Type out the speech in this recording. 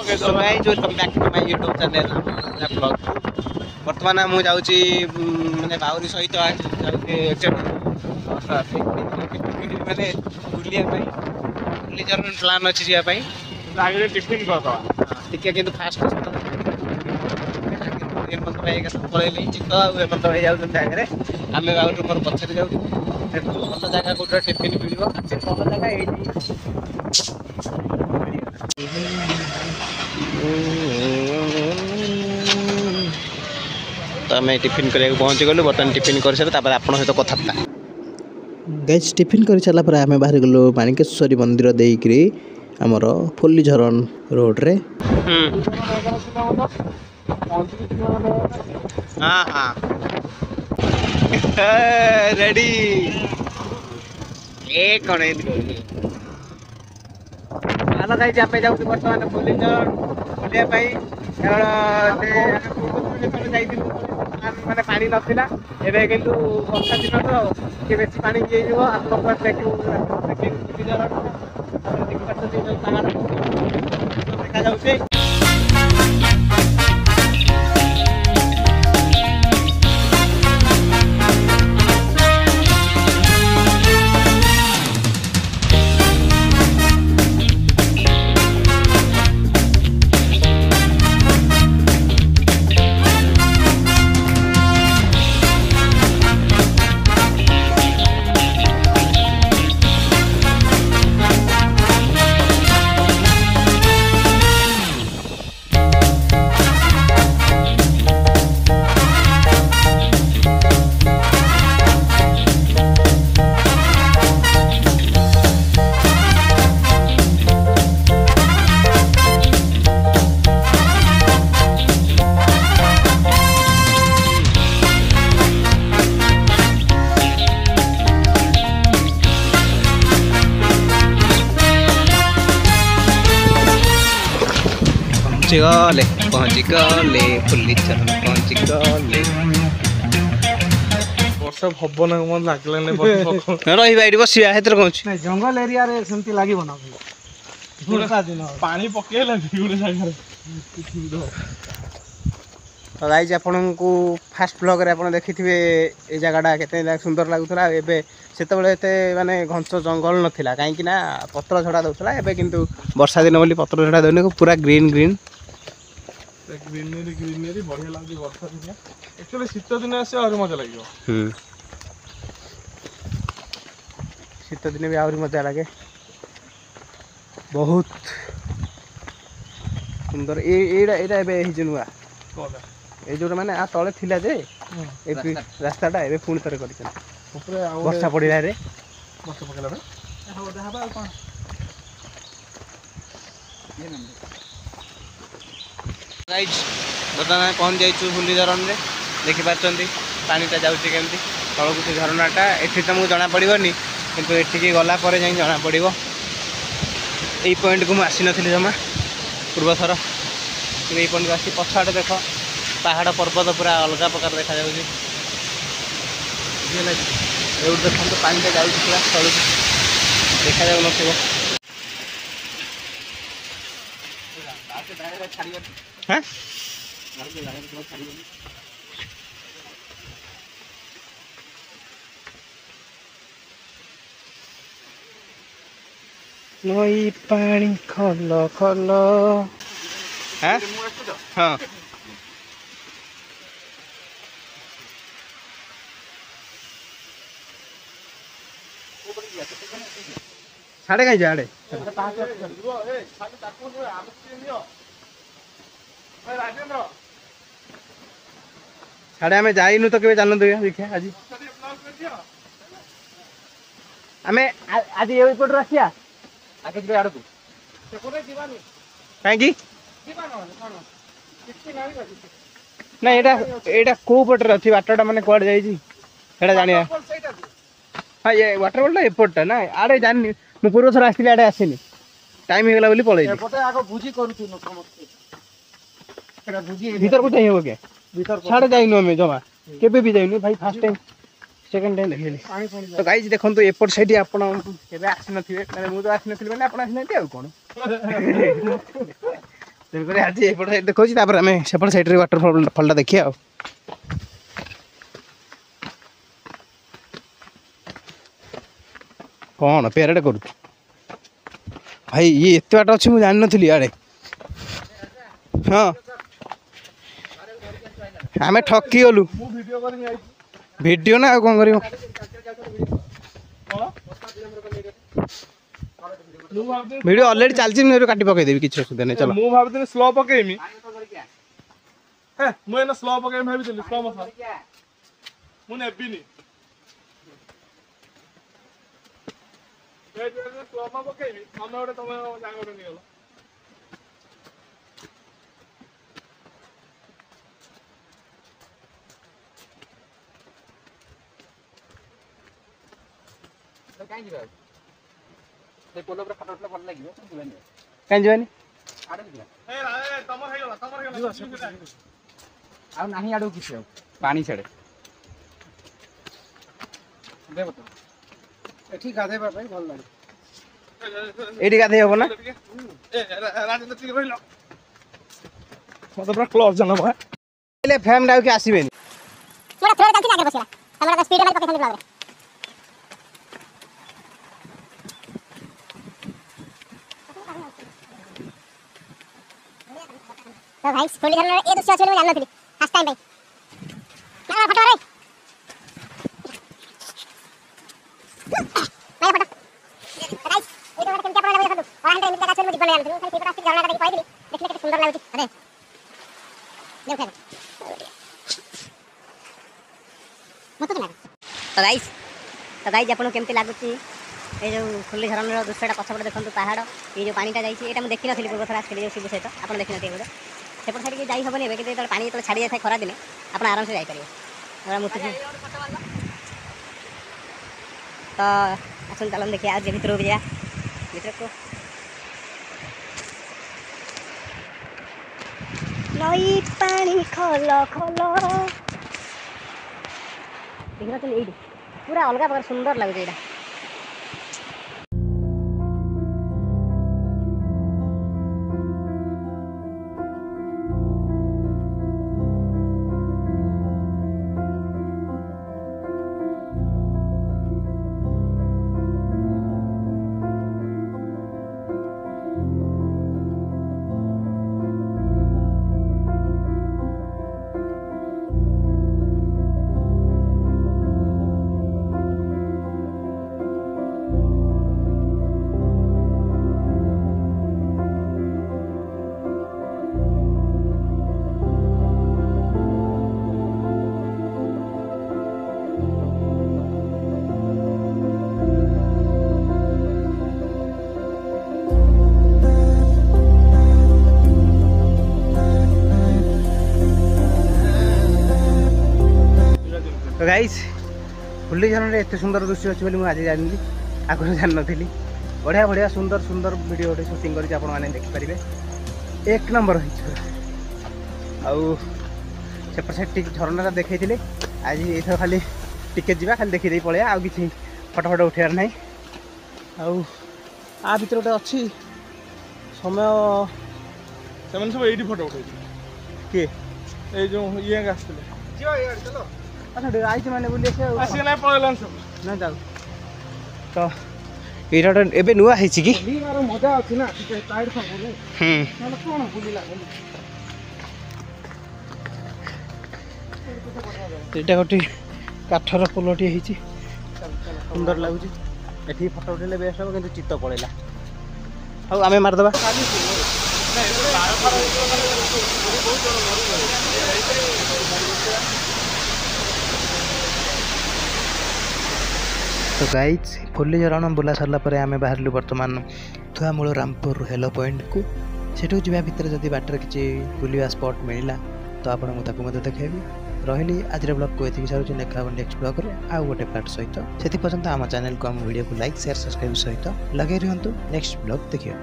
So guys, welcome back to my YouTube channel vlog. वर्तमान मु जाउची माने बाउरी सहित जाउची माने बुलिया पई बुली जरन प्लान अछि जिया पई आगे टिफिन करबा ठीक है किंतु फास्ट ये मन भाई का पळे ले चित्त ए मन भाई जाउ आगे आमे बाउरी पर पछरे जाउ भल जगह कोठा टिफिन मिलिबो से भल जगह एठी तो आम टिफिन करके पहुँची गलु बर्तमान टिफिन कर सारे आपण सहित कथा गाइस टिफिन कर सारा पर आम बाहर गलु माणिकेश्वरी मंदिर देकरी आमर फुल्ली झरन रोड रे हाँ हाँ रेडी एक आलो गाइस आप जाऊ बर्तमान फुल्ली झरन बुलिया माने पानी नथिला एबे किंतु वर्षा दिन तो के बेसी पानी जे जीवो आप लोग देखियो देखा जाउछे पहुँची गले फुल्ली झरन पहुँची गले वर्षा हब ना मन लागलाने रही बाइडी बसिया हेतर कहूँ नहीं जंगल एरिया रे सेमती लागि बना वर्षा दिन पानी पकेला गोटे जगह तो गाइज आपन को फास्ट ब्लॉग रे आपन देखिथिबे ए जगहटा केते सुंदर लागुतला एबे सेतबेले एते माने घंच जंगल नथिला काहे कि ना पत्र झड़ा दउतला एबे किंतु वर्षा दिन बोली पत्र झड़ा दउने को पूरा ग्रीन ग्रीन ग्रीनरी बढ़िया लागी वर्षा दिन एक्चुअली शीत दिन आसे और मजा लागियो शीत दिन भी और मजा लागे बहुत सुंदर एडा एडा एबे हि जनुआ कोला ए जो माने आ तळे थिला जे ए रास्ताटा एबे पुणी तरे करिसन ऊपर वर्षा पड़िला रे वर्षा पकेला रे हो देहाबा कोन गाइज बर्तमान पहुँच जाइछु फुल्ली झरन रे देखि पारछंती पानीटा जाउछि केमती तळकु से झरनाटा एठी तुमको जना पड़िबनी किंतु एठिकी गला परे जाई जना पड़िबो एई पॉइंट को मु आसी नथिली जमा पूर्व थर कि एई पॉइंट को आसी पछाडे देख पहाड़ पर्वत पूरा अलग प्रकार देखा जाउछि एउ देखंतु पानीटा जाउछि पूरा तळकु देखा जाउ नथिबो हाँ नई पानी खल खल हाँ हाँ साढ़े कहीं जाड़े साढ़े आम जाइनु तो के जानते देखिए आज आम आज एपट आसिया आगे जी आड़ को कहीं ना यहाँ कौ पटर अच्छी बाटटा मैंने कौड़ जा जाना हाँ ये वाटरफॉल एपटा ना आड़े जानी मुझे पूर्व थर आसती आड़े आसनी टाइम हो गला पलि भीतर को चाहिए क्या भीतर साढ़े जाइनु आम जमा केबे भी जाइनु भाई फर्स्ट टाइम सेकंड टाइम देखिए तो गाइज देखो एपट साइड आपण केबे आसी नथिबे माने मु तो आसी नथिबे माने आपण आसी नथि आ कोन ତେଣୁକରି ଆଜି ଏପଟ ସାଇଡ୍ ଦେଖାଉଛି ତାପରେ ଆମେ ସେପଟ ସାଇଡ୍ରେ ୱାଟରଫଲଟା ଦେଖିବା ଆଉ। କ'ଣ ପ୍ୟାରେଡ୍ କରୁଛୁ ଭାଇ? ଇଏ ଏତେ ବାଟ ଅଛି ମୁଁ ଜାଣିନଥିଲି ଆଡ଼େ। ହଁ ଆମେ ଠକି ଗଲୁ। ମୁଁ ଭିଡ଼ିଓ କରିକି ଆଇଛି। ଭିଡ଼ିଓ ନା ଆଉ କ'ଣ କରିବ? ଭିଡ଼ିଓ ଅଲରେଡ଼ି ଚାଲିଛି, ମୁଁ କାଟି ପକେଇଦେବି, କିଛି ଅସୁବିଧା ନାହିଁ। ଚାଲ। ମୁଁ ଭାବିଥିଲି ସ୍ଲୋ ପକେଇମି। ମୁଁ ଏଇନା ସ୍ଲୋ ପକେଇମି ଭାବିଥିଲି, ସ୍ଲୋ ମଶା ମୁଁ ନେବିନି। ସ୍ଲୋ ପକେଇମି ତମେ ଗୋଟେ ତମେ ଜାଗ ଗୋଟେ ନେଇଗଲ। କାହିଁ ଯିବାନି? ଆଉ ନାହିଁ ଆଡ଼କୁ କିଛି ଆଉ ପାଣି ଛାଡ଼େ ଏଠି ଗାଧେଇବା ପାଇଁ ଭଲ ଲାଗେ। ଏଇଠି ଗାଧେଇ ହବ ନା? ମତେ ପୁରା କ୍ଲୋଜ୍ ଜାନ ଭାଇ। ହେଲେ ଫ୍ୟାନ୍ ଆଉ କି ଆସିବେନି। तो भाई फुल्ली झरना ये दृश्य अच्छे जान नथली फर्स्ट टाइम भाई ना फोटो रे भाई फोटो गाइस ये तो केमती आपन लागो देखु 100 एमबी का छोड़ जीवन जान खाली पेपर आस्ते झरना देखि पाइली देखले केते सुंदर लागुची अरे देख मत तो लाग तो गाइस आपन केमती लागुची ये जो फुल्ली झरना दृश्यटा पछपटे देखंतु पहाड़ ये जो पानीटा जाइए एटा मैं देखि नथली पूर्व थरा खेली शिव सहित आपन देखि नथि बोले सेपट साइड के जाई हबनी बे कि पानी तो छाड़ी जाए खरा दिने आप आराम से जाई परिबे हमरा मुति तो आसन चलन देखिए आज भीतर भी जा भीतर को नई पानी खलो खलो देखिना चल एडी पूरा अलग प्रकार सुंदर लागु एटा तो गाइस फुल्ली झरना एत सुंदर दृश्य अच्छी बोली मुझे जानी आगुरी जान नी बढ़िया बढ़िया सुंदर सुंदर वीडियो गोटे शूटिंग करके आपने देखिपारे एक नंबर होपट साइड झरना देखते आज ये खाली टिके जा खाली देखी पलैया आ कि फटो फटो उठार ना आ भर गोटे अच्छी समय ସେମାନେ ସବୁ ଏଇଠି ଫଟୋ ଉଠେଇଥିଲେ किए ଏଇ ଯୋଉ ଇଏ ଆସିଥିଲେ अच्छा आई मैंने बोली ଆସିକି ନାଇଁ ପଳେଇଲାନି ସବୁ ना जाऊ तो ये एबे नुआ है कि ବୁଲିବାର ମଜା ଅଛି ନା ଟିକେ ଟାଇଟ୍ ସବୁରୁ ନହେଲେ କ'ଣ ବୁଲିଲା ଏଇଟା ଗୋଟେ କାଠର ପୋଲଟିଏ ହେଇଛି ସୁନ୍ଦର ଲାଗୁଛି ଏଠି ଫଟୋ ଉଠେଇଲେ ବେଷ୍ଟ ହେବ କିନ୍ତୁ ଚିତ୍ତ ପଳେଇଲା ହଉ ଆମେ ମାରିଦେବା तो गाइज फुल्ली झरण बुला सारा पर आम बाहर बर्तमान थुआमूल रामपुर हेलो पॉइंट को सेठू जा भितर जब बाटर किसी बुलवा स्पॉट मिलला तो आपको देखेबी रही आज ब्लॉग को ये सारूँ देखा नेक्स्ट ब्लॉग रे आउ गोटे पार्ट सहित से पर्यंत आम चैनल को आम वीडियो को लाइक शेयर सब्सक्राइब सहित लगे रुहतु नेक्स्ट ब्लॉग देखिए।